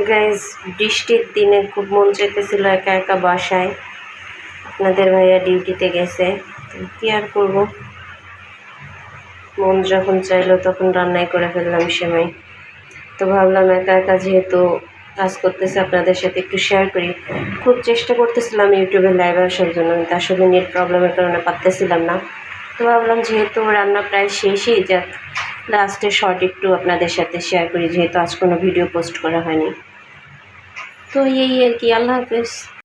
Guys, বৃষ্টির দিনে খুব মন চাইতেছিল একা একা বাসায়। আপনাদের ভাইয়া ডিউটিতে গেছে, কি আর করব, মন যখন চাইলো তখন রান্নাই করে ফেললাম সেমাই। তো ভাবলাম একা একা যেহেতু কাজ করতেছে আপনাদের সাথে একটু শেয়ার করি। খুব চেষ্টা করতেছিলাম ইউটিউবে লাইভ আসার জন্য, কিন্তু আসলে নেট প্রবলেমের কারণে পারতেছিলাম না। তো ভাবলাম যেহেতু রান্না প্রায় শেষই, যাক লাস্টে শর্ট একটু আপনাদের সাথে শেয়ার করি, যেহেতু আজ কোনো ভিডিও পোস্ট করা হয়নি। তো এই আর কি। আল্লাহ হাফেজ।